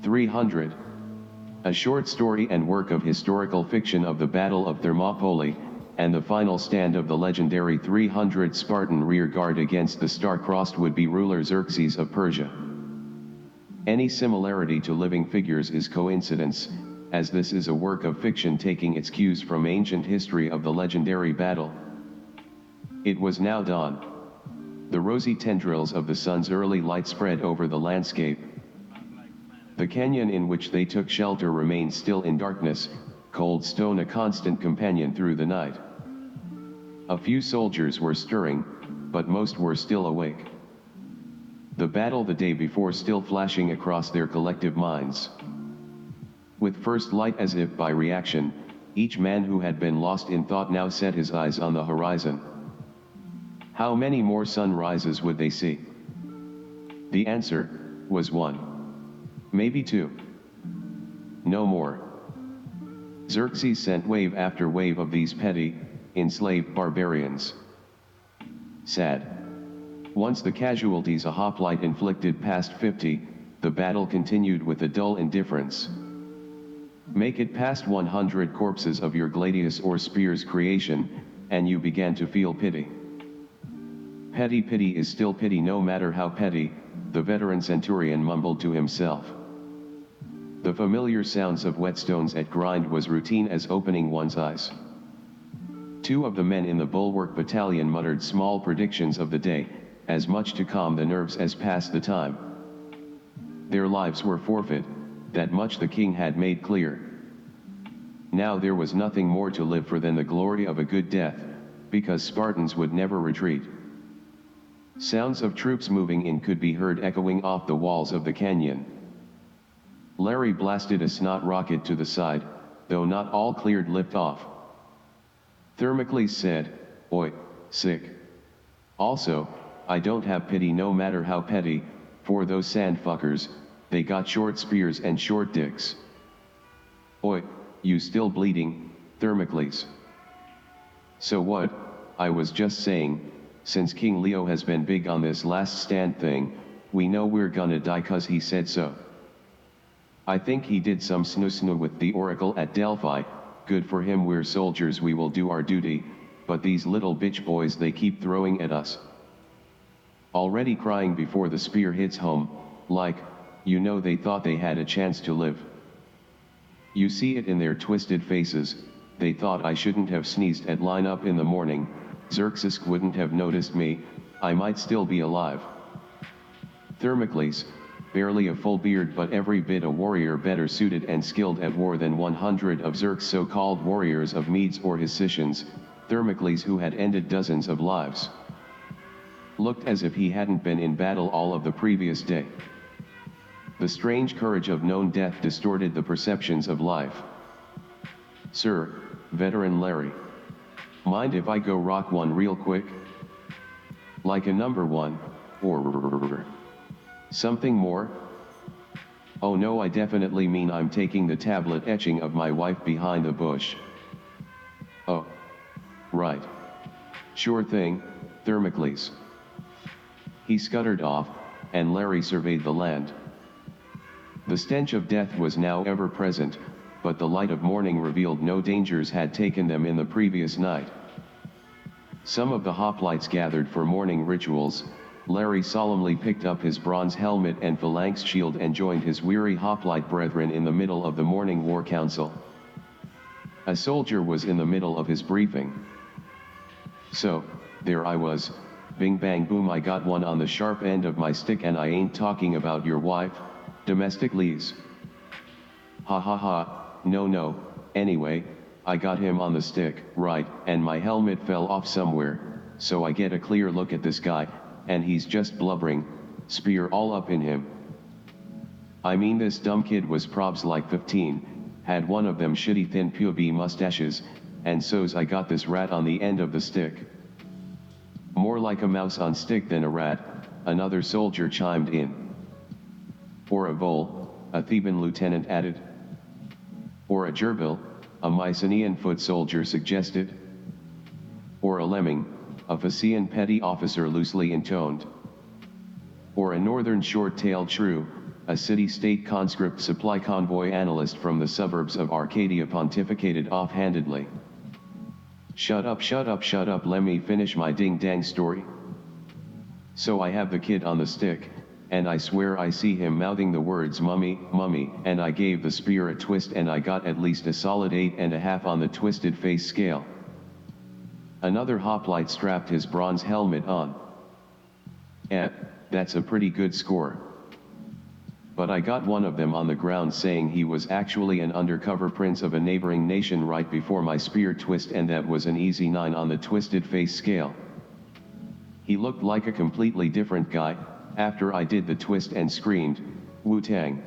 300. A short story and work of historical fiction of the Battle of Thermopylae, and the final stand of the legendary 300 Spartan rearguard against the star-crossed would-be ruler Xerxes of Persia. Any similarity to living figures is coincidence, as this is a work of fiction taking its cues from ancient history of the legendary battle. It was now dawn. The rosy tendrils of the sun's early light spread over the landscape. The canyon in which they took shelter remained still in darkness, cold stone a constant companion through the night. A few soldiers were stirring, but most were still awake. The battle the day before still flashing across their collective minds. With first light as if by reaction, each man who had been lost in thought now set his eyes on the horizon. How many more sunrises would they see? The answer was one. Maybe two. No more. Xerxes sent wave after wave of these petty, enslaved barbarians. Sad. Once the casualties a hoplite inflicted passed 50, the battle continued with a dull indifference. Make it past 100 corpses of your gladius or spear's creation, and you began to feel pity. Petty pity is still pity no matter how petty, the veteran centurion mumbled to himself. The familiar sounds of whetstones at grind was routine as opening one's eyes. Two of the men in the bulwark battalion muttered small predictions of the day, as much to calm the nerves as pass the time. Their lives were forfeit, that much the king had made clear. Now there was nothing more to live for than the glory of a good death, because Spartans would never retreat. Sounds of troops moving in could be heard echoing off the walls of the canyon. Larry blasted a snot rocket to the side, though not all cleared lift-off. Thermocles said, "Oi, sick. Also, I don't have pity no matter how petty, for those sandfuckers, they got short spears and short dicks." "Oi, you still bleeding, Thermocles?" "So what? I was just saying, since King Leo has been big on this last stand thing, we know we're gonna die 'cause he said so. I think he did some snoo-snoo with the oracle at Delphi, good for him, we're soldiers, we will do our duty, but these little bitch boys they keep throwing at us. Already crying before the spear hits home, like, you know they thought they had a chance to live. You see it in their twisted faces, they thought I shouldn't have sneezed at line up in the morning, Xerxes wouldn't have noticed me, I might still be alive. Thermocles, barely a full beard but every bit a warrior better suited and skilled at war than 100 of Xerxes' so-called warriors of Medes or Hicetians, Thermocles who had ended dozens of lives. Looked as if he hadn't been in battle all of the previous day. The strange courage of known death distorted the perceptions of life. "Sir, veteran Larry. Mind if I go rock one real quick? Like a number one, or something more?" "Oh no, I definitely mean I'm taking the tablet etching of my wife behind the bush." "Oh. Right. Sure thing, Thermocles." He scuttered off, and Larry surveyed the land. The stench of death was now ever present, but the light of morning revealed no dangers had taken them in the previous night. Some of the hoplites gathered for morning rituals. Larry solemnly picked up his bronze helmet and phalanx shield and joined his weary hoplite brethren in the middle of the morning war council. A soldier was in the middle of his briefing. "So, there I was, bing bang boom, I got one on the sharp end of my stick, and I ain't talking about your wife, domestic lease. Ha ha ha, no, anyway, I got him on the stick, right, and my helmet fell off somewhere, so I get a clear look at this guy, and he's just blubbering, spear all up in him. I mean, this dumb kid was probs like 15, had one of them shitty thin pubes mustaches, and so's I got this rat on the end of the stick." "More like a mouse on stick than a rat," another soldier chimed in. "Or a vole," a Theban lieutenant added. "Or a gerbil," a Mycenaean foot soldier suggested. "Or a lemming," a Phaeacian petty officer loosely intoned. "Or a northern short-tailed shrew," a city-state conscript supply convoy analyst from the suburbs of Arcadia pontificated offhandedly. Shut up, shut up, shut up, let me finish my ding-dang story. So I have the kid on the stick, and I swear I see him mouthing the words mummy, mummy, and I gave the spear a twist and I got at least a solid 8.5 on the twisted face scale. Another hoplite strapped his bronze helmet on. That's a pretty good score. But I got one of them on the ground saying he was actually an undercover prince of a neighboring nation right before my spear twist, and that was an easy 9 on the twisted face scale. He looked like a completely different guy after I did the twist and screamed, Wu-Tang.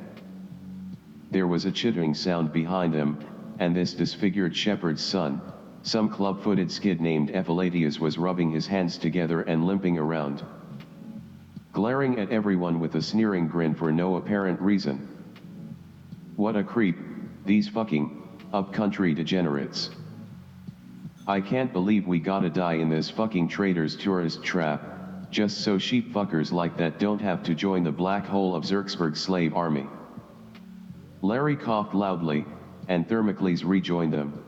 There was a chittering sound behind them, and this disfigured shepherd's son, some club-footed skid named Ephelatius, was rubbing his hands together and limping around, glaring at everyone with a sneering grin for no apparent reason. What a creep, these fucking upcountry degenerates. I can't believe we gotta die in this fucking traitor's tourist trap, just so sheep fuckers like that don't have to join the black hole of Zerksburg's slave army. Larry coughed loudly, and Thermocles rejoined them.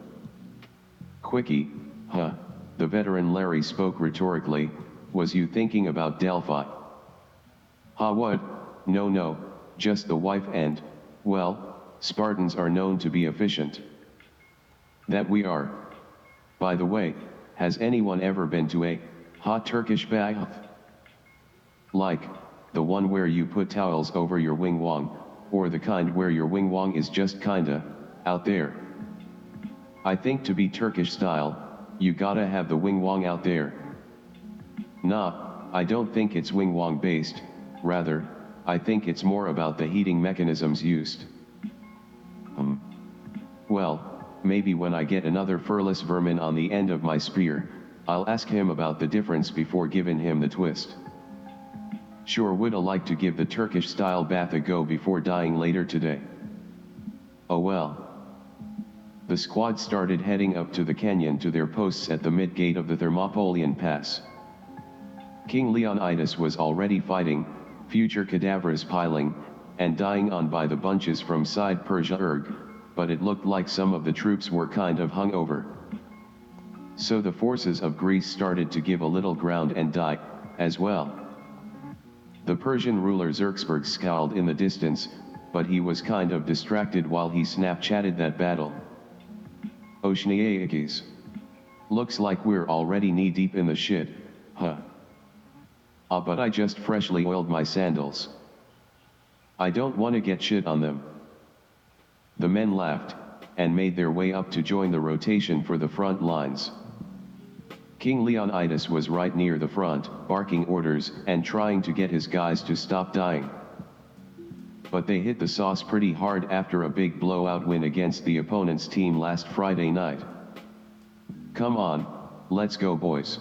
Quickie, huh? The veteran Larry spoke rhetorically. Was you thinking about Delphi? Ha what? No, just the wife and, well, Spartans are known to be efficient. That we are. By the way, has anyone ever been to a hot Turkish bath? Like, the one where you put towels over your wing wong, or the kind where your wing wong is just kinda out there? I think to be Turkish style, you gotta have the wing wong out there. Nah, I don't think it's wing wong based, rather, I think it's more about the heating mechanisms used. Well, maybe when I get another furless vermin on the end of my spear, I'll ask him about the difference before giving him the twist. Sure would like to give the Turkish style bath a go before dying later today. Oh well. The squad started heading up to the canyon to their posts at the mid-gate of the Thermopolian Pass. King Leonidas was already fighting, future cadavers piling, and dying on by the bunches from side Persia, but it looked like some of the troops were kind of hungover. So the forces of Greece started to give a little ground and die, as well. The Persian ruler Xerxes scowled in the distance, but he was kind of distracted while he Snapchatted that battle. Oceaniakes. Looks like we're already knee-deep in the shit, huh? But I just freshly oiled my sandals. I don't want to get shit on them. The men laughed, and made their way up to join the rotation for the front lines. King Leonidas was right near the front, barking orders and trying to get his guys to stop dying. But they hit the sauce pretty hard after a big blowout win against the opponent's team last Friday night. Come on, let's go boys.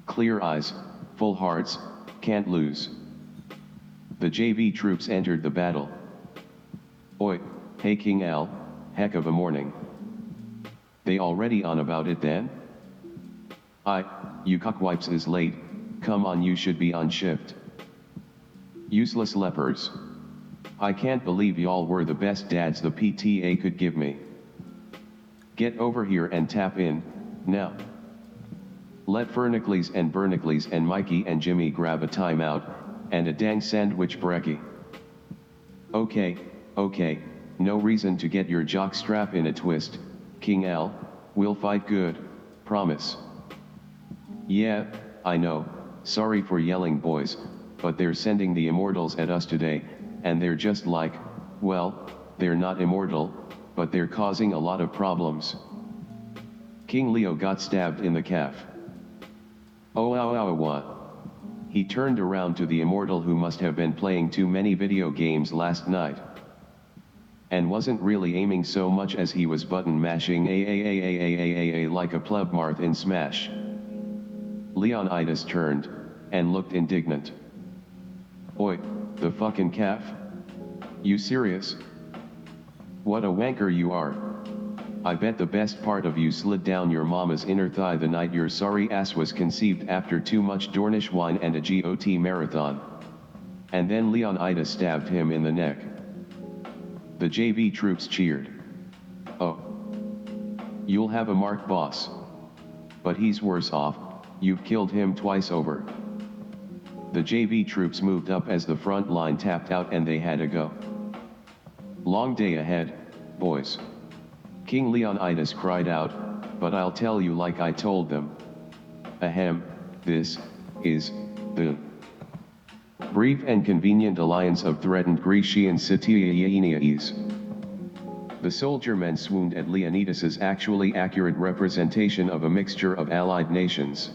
Clear eyes, full hearts, can't lose. The JV troops entered the battle. Oi, hey King Al, heck of a morning. They already on about it then? You cockwipes is late, come on, you should be on shift. Useless lepers. I can't believe y'all were the best dads the PTA could give me. Get over here and tap in, now. Let Fernicles and Bernicles and Mikey and Jimmy grab a timeout, and a dang sandwich brekkie. Okay, no reason to get your jock strap in a twist, King Al, we'll fight good, promise. Yeah, I know, sorry for yelling boys, but they're sending the immortals at us today, and they're just like, well, they're not immortal, but they're causing a lot of problems. King Leo got stabbed in the calf. Oh, what? He turned around to the immortal who must have been playing too many video games last night. And wasn't really aiming so much as he was button mashing like a pleb Marth in Smash. Leonidas turned, and looked indignant. Oi, the fucking calf? You serious? What a wanker you are. I bet the best part of you slid down your mama's inner thigh the night your sorry ass was conceived after too much Dornish wine and a GOT marathon. and then Leonidas stabbed him in the neck. The JV troops cheered. "Oh, you'll have a mark, boss. But he's worse off, you've killed him twice over." The JV troops moved up as the front line tapped out and they had a go. "Long day ahead, boys." King Leonidas cried out, "But I'll tell you like I told them. Ahem, this is the brief and convenient alliance of threatened Grecian Citiaenees." The soldier-men swooned at Leonidas's actually accurate representation of a mixture of allied nations.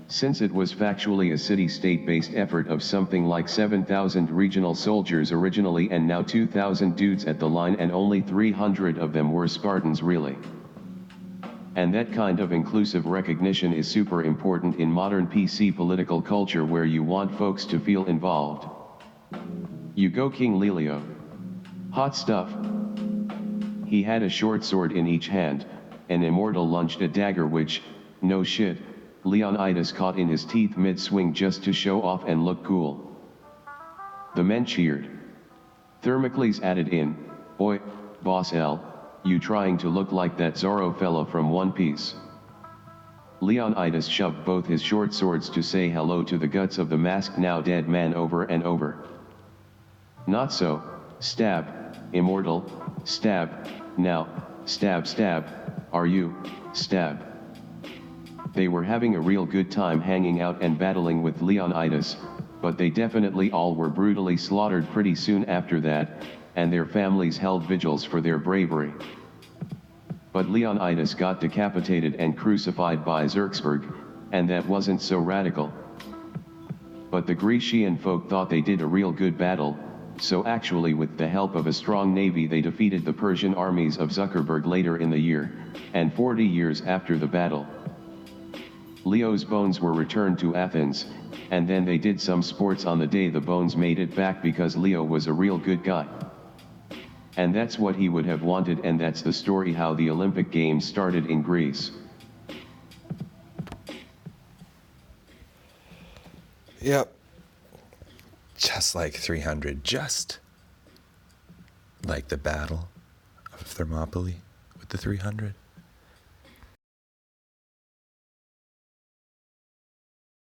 Since it was factually a city-state-based effort of something like 7,000 regional soldiers originally and now 2,000 dudes at the line, and only 300 of them were Spartans really. And that kind of inclusive recognition is super important in modern PC political culture where you want folks to feel involved. You go King Lelio. Hot stuff. He had a short sword in each hand, and Immortal lunged a dagger which, no shit, Leonidas caught in his teeth mid-swing just to show off and look cool. The men cheered. Thermocles added in, "Oi, Boss L, you trying to look like that Zorro fella from One Piece?" Leonidas shoved both his short swords to say hello to the guts of the masked now dead man over and over. "Not so, stab, Immortal, stab, now, stab stab, are you, stab." They were having a real good time hanging out and battling with Leonidas, but they definitely all were brutally slaughtered pretty soon after that, and their families held vigils for their bravery. But Leonidas got decapitated and crucified by Xerxesberg, and that wasn't so radical. But the Grecian folk thought they did a real good battle, so actually with the help of a strong navy they defeated the Persian armies of Zuckerberg later in the year, and 40 years after the battle. Leo's bones were returned to Athens, and then they did some sports on the day the bones made it back because Leo was a real good guy. And that's what he would have wanted, and that's the story how the Olympic Games started in Greece. Yep. Just like 300, just like the Battle of Thermopylae with the 300.